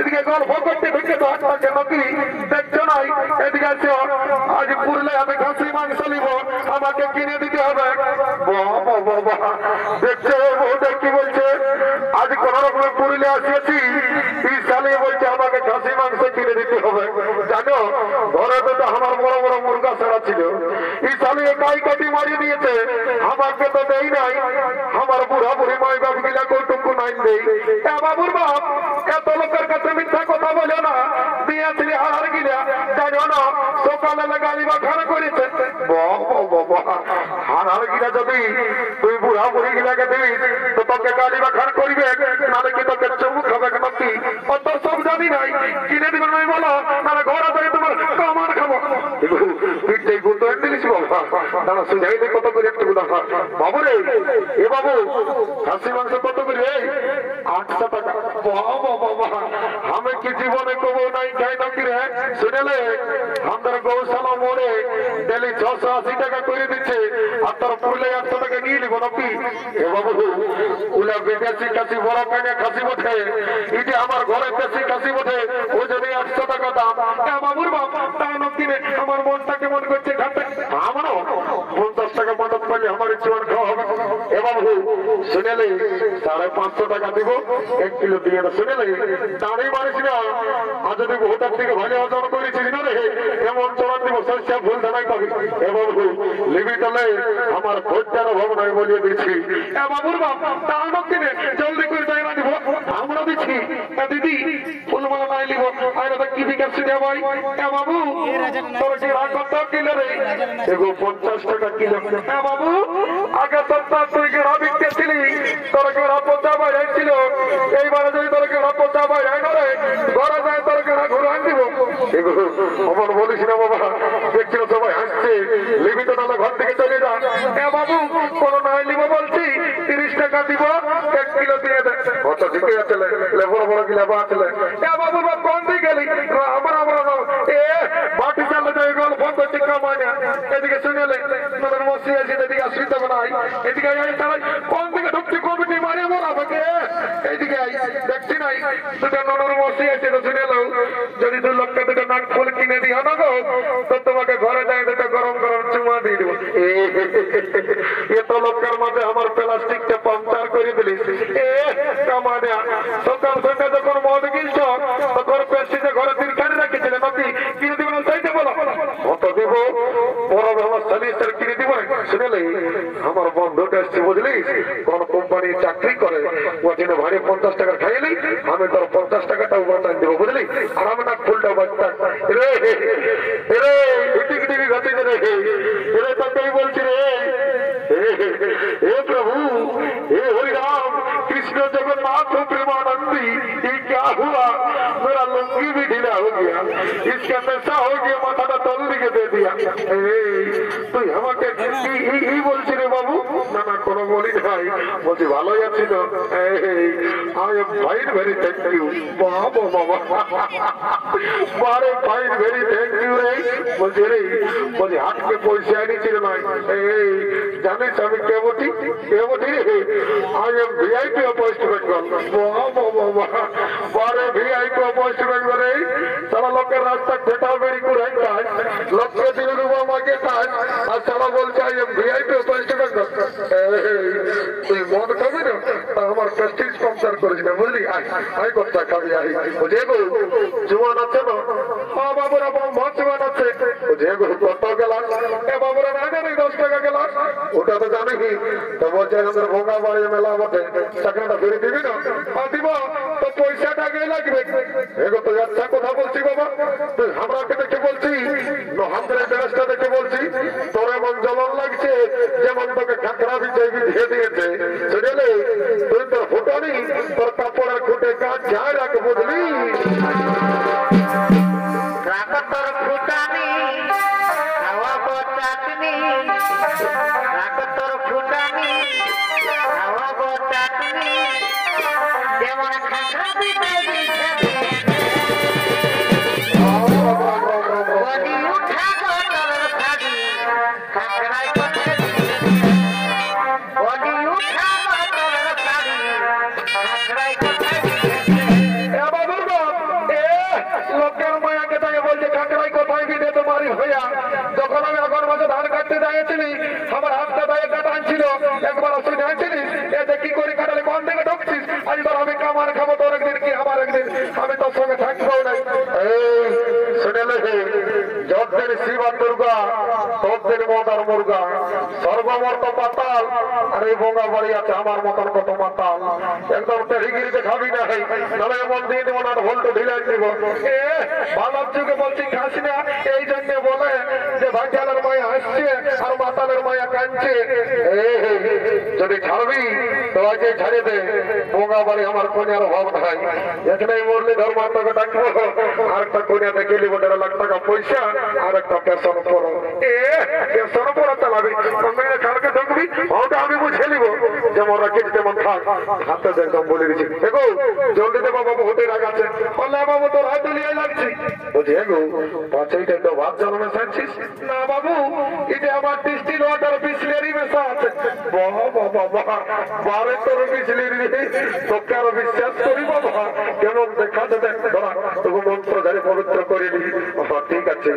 এদিকে গল্প করতে ঢুকে তো হাতটাকে নাকি দেখছো নাই এদিকে আছে আজ পুরলে আমি খাসি মাংস নিব আমাকে কিনে দিতে হবে বাবা বাবা দেখছো বউটা কি বলছে আজ কোন রকমের পুরুলে আসিয়েছি এই সালে বলছে আমাকে খাসি মাংস কিনে দিতে হবে জানো ঘরে তো আমার বড় বড় মুরগা ছাড়া ছিল এই সালে গাই কাটি মারিয়ে দিয়েছে আমাকে তো দেই নাই আমার বুড়া বুড়ি মাই বাপ গিলা কৌটুকু নাই নেই বাবুর বাপ এত লোকের কাছে মিথ্যা কথা বলো না দিয়েছিলি হার গিলা জানো না সকালে গালি বা খানা করেছে হার গিলা যদি তুই বুড়া বুড়ি গিলাকে দিবি তো তোকে গালি বা খান করিবে নাহলে কি তোকে চমুক হবে নাকি অত সব জানি নাই কিনে দিবেন আমি বলো নাহলে ঘরে থেকে তোমার কামান খাবো পিঠটাই গুঁতো দিলিস বাবা দাঁড়া সুঝাই দে কত করে একটু গুদা বাবু রে এ বাবু খাসি মাংস কত করে 800 টাকা বাবা বাবা আমি কি জীবনে কবো নাই খাই নাকি রে শুনেলে আমাদের গৌশালা মোড়ে ডেলি 680 টাকা করে দিচ্ছে আর তোর পুরলে 800 টাকা নিয়ে নিব নাকি এ বাবু উলা বেশি কাশি বড় পেনে খাসি বটে এই যে আমার ঘরে বেশি খাসি বটে ও যদি 800 টাকা দাম বাবুর বাপ তা নাকি আমার মনটা কেমন করছে খাতে আমারও 50 টাকা মদত করলে আমার জীবন খাওয়া হবে এ বাবু শুনেলে 550 টাকা দিব 1 কিলো দিয়ে শুনেলে দাঁড়িয়ে মারিস না আজ যদি ভোটার থেকে ভালো অর্জন করেছিস না রে এমন চলার দিব সস্যা ভুল ধানাই পাবি এ বাবু লিবি তলে আমার ভোটটার অভাব নাই বলিয়ে দিচ্ছি এ বাবুর বাপ তা নাকি জলদি করে জায়গা দিব আমরা দিচ্ছি দিদি ফুলমালা নাই লিব আর কি বিকাশ শুনে ভাই এ বাবু তোর যে কত কিলো রে এগো 50 টাকা কিলো এ বাবু আগে সপ্তাহ তুই গেড়া বিকতেছিলি তোর গেড়া পচা বাইরে ছিল এইবারে যদি তোর গেড়া পচা বাইরে করে ঘরে যায় তোর গেড়া ঘুরান দিব এগো আমার বলিস না বাবা দেখছিল সবাই হাসছে লিবি তো তাহলে ঘর থেকে চলে যা এ বাবু কোনো নাই লিব বলছি 30 টাকা দিব 1 কিলো দিয়ে দে কত ঠিক আছে বড় বড় গিলা বাঁচলে এ বাবু কোন দিকে গেলি আমার আমরা এ বাটি চালে যাই গল ফোন করতে কামায় এদিকে শুনেলে নদর মসি আছে এদিকে আসিতে নাই এদিকে আই তারা কোন দিকে ঢুকতে কমিটি মারে বলা আমাকে এদিকে আই দেখছি নাই দুটো নদর মসি আছে তো শুনেলো যদি 2 লক্ষ দুটো নাক ফুল কিনে দিও না গো তো তোমাকে ঘরে যাই দুটো গরম গরম চুমা দিয়ে দেব এত লোকের মাঝে আমার প্লাস্টিকটা পাংচার করে দিলিস এ কামানে সকাল সন্ধ্যা যখন মদ গিলছ তখন পেশিতে ঘরে তিনখানি রাখিছিলে নাকি কিনে দিব না চাইতে বলো কত দিব বড় আমার সার্ভিসের কিনে দিব শুনেলে আমার বন্ধুটা এসছে বুঝলিস কোন কোম্পানি চাকরি করে ও যেন ভাড়ে 50 টাকা খাইলি আমি তোর 50 টাকাটাও বাঁচাই দেবো বুঝলি আর আমি না ফুলটা বাঁচতাম রে রে ইটি ইটি ঘটে রে রে তাকেই বলছি রে हे प्रभु हे हरि राम कृष्ण जगन्नाथ प्रेमानंदी ये क्या हुआ मेरा लुंगी भी ढीला हो गया इसका नशा हो गया माथा तल दिखे दे दिया तो আমাকে এই বলছি রে বাবু না না কোনো বলি নাই বলছি ভালোই আছি তো I am fine very thank you বাবা বাবা বারে ফাইন ভেরি থ্যাংক ইউ রে বলছি রে বলছি হাতকে পয়সা এনেছিল না জানিস আমি কে বটি I am VIP of West Bengal বাবা বারে ভিআইপি অফ ওয়েস্ট বেঙ্গল রে সারা লোকের রাস্তা ঠেটা বেরি করে কাজ লক্ষ্য দিন রুবা মাকে কাজ আর সারা বলছে I am VIP of West Bengal তুই মদ খাবি না আমার প্রেস্টিজ স্পন্সর করিস না বুঝলি আই কথা খাবি আই বুঝে গো জোয়ান আছে না বাবুরা মদ জোয়ান আছে বুঝে গো কত গেলাস এ বাবুরা না জানি 10 টাকা গেলাস ওটা তো জানি কি তো বলছে আমাদের ভোগা বাড়ি মেলা বটে টাকাটা ফিরে দিবি না দিব তো পয়সাটা গে লাগবে এগো তো আচ্ছা কথা বলছি বাবা তুই আমরাকে দেখে বলছি আমাদের ড্রেসটা দেখে বলছি তোর এমন জ্বলন লাগছে যেমন তোকে খাকরা বিছাই দিয়ে দিয়েছে শুনেলে তুই তোর ফুটানি তোর কাপড়ের খুঁটে কাজ ঝাড় রাখ বুঝলি তোর ফুটানি হাওয়া বচাতনি তোর ফুটানি হাওয়া বচাতনি যেমন খাকরা বিছাই দিয়েছে আমার খাবো তোর একদিন কি আমার একদিন আমি তোর সঙ্গে থাকবো না এই শুনে লেখে যতদিন শিব আর দুর্গা ততদিন মদার মুর্গা সর্বমর্ত পাতাল আর এই বোঙ্গা বাড়ি আছে আমার মতন কত মাতাল একদম টেরিগিরিতে খাবি না নাহলে মন দিয়ে দেবো না ভোল্ট ঢিলাই দিব বালক যুগে বলছি খাস না এই জন্য বলে যে ভাইজালের মায়া আসছে আর মাতালের মায়া কাঁদছে যদি ছাড়বি তো আজকে ছাড়ে দে বোঙ্গা বাড়ি আমার কন্যার অভাব নাই এখানে মরলে ধর্মাত্মকে ডাকবো আর একটা কন্যা দেখে নিব 1.5 লাখ টাকা পয়সা আর একটা পেশন পড়ো পেশন পড়া চালাবি কালকে ঢুকবি ওটা আমি বুঝে নিব যেমন রাখিস তেমন থাক হাতে একদম বলে দিচ্ছি দেখো জলদি দে বাবু হোটেল আগাচ্ছে বললে বাবু তোর হাতে নিয়ে লাগছি বলছি গো 5 টাকা ভাত জানানো চাচ্ছিস না বাবু এটা আমার ডিস্টিল ওয়াটার বিসলেরি মেশা আছে বাবা বারে তোর বিসলেরি তোকে আরো বিশ্বাস করি বাবা কেমন দেখা যাবে ধরা তোকে মন্ত্র ধারে পবিত্র করে নি ঠিক আছে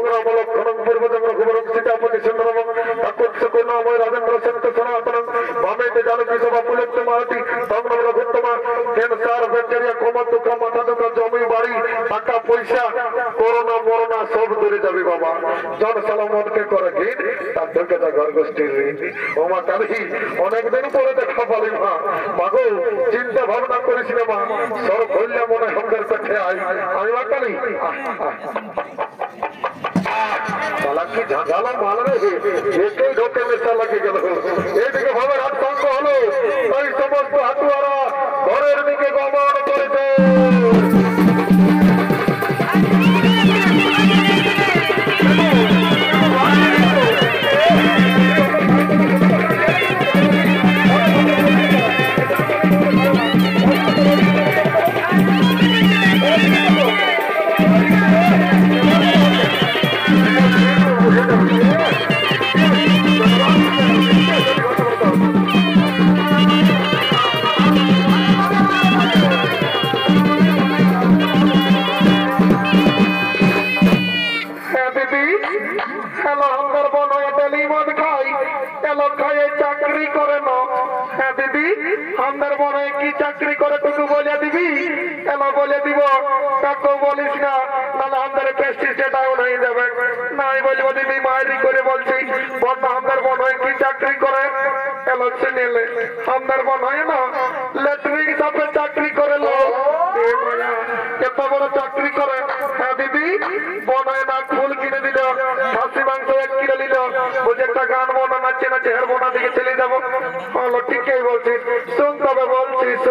ওরা বলো খনন পূর্ব জন্ম কুমারক সীতাপতি সুন্দরম ঠাকুর করুণাময় রাজেন্দ্র সত্য সনাতন ভাবেতে জানকী সভা পুলত্ত মাহাতি তন্ম রঘুত্তমা ক্যান্সার ব্যাকটেরিয়া কমা দুঃখ মাথা দুঃখ জমি বাড়ি টাকা পয়সা করোনা মরোনা সব দূরে যাবে বাবা জন সালামতকে করে গিন তার থেকে যা ঘর গোষ্ঠীর ঋণ ও মা কালী অনেকদিন পরে দেখা পালি মা মাগো চিন্তা ভাবনা করিস না মা সর ভরলে মনে আমাদের কাছে আমি মা কালী কি ঝাঁঝালা মাল রে একেই ঢোকে মেশা লাগে গেল এইদিকে ভাবে রাত শান্ত হলো তাই সমস্ত হাতুয়ারা ঘরের দিকে গমন করেছে চাকরি করে তোকে বলে দিবি এলা বলে দিব তাকে বলিস না তাহলে আমাদের প্রেস্টিজটা ডাউন হয়ে যাবে নাই বলবো দিবি মায়েরি করে বলছি বন্ধু আমাদের মনে হয় কি চাকরি করে এলো চিনিলে আমাদের মনে হয় না লেটরিং সাপে চাকরি করে লো এত বড় চাকরি করে হ্যাঁ দিদি মনে হয় না ফুল কিনে দিল খাসি মাংস 1 কিলো নিল বুঝে একটা গান বোনা নাচে নাচে হের বোনা দিকে চলে যাবো বলো ঠিকই বলছিস শুন তবে বলছিস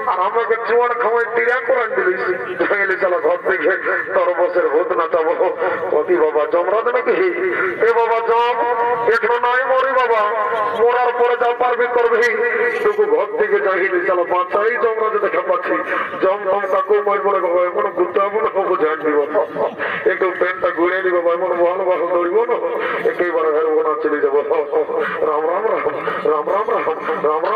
আর আমাকে জোয়ার খাওয়াই টিরা করে দিলিস এলি চালা ঘর থেকে তোর বসের ভূত নাচাবো অতি বাবা জমরাজ নাকি এ বাবা জম এখনো নাই মরি বাবা মরার পরে যা পারবি করবি শুধু ঘর থেকে যাইলি চালা বাঁচাই জমরাজে দেখা পাচ্ছি জম টম কাকু মার বলে বাবা এমন ঘুরতে হবো না বাবু জান দিব একটু পেনটা ঘুরে নি বাবা এমন ভালো ভালো দৌড়িব না একেবারে হেরবো না চলে যাবো রাম রাম রাম রাম রাম রাম রাম রাম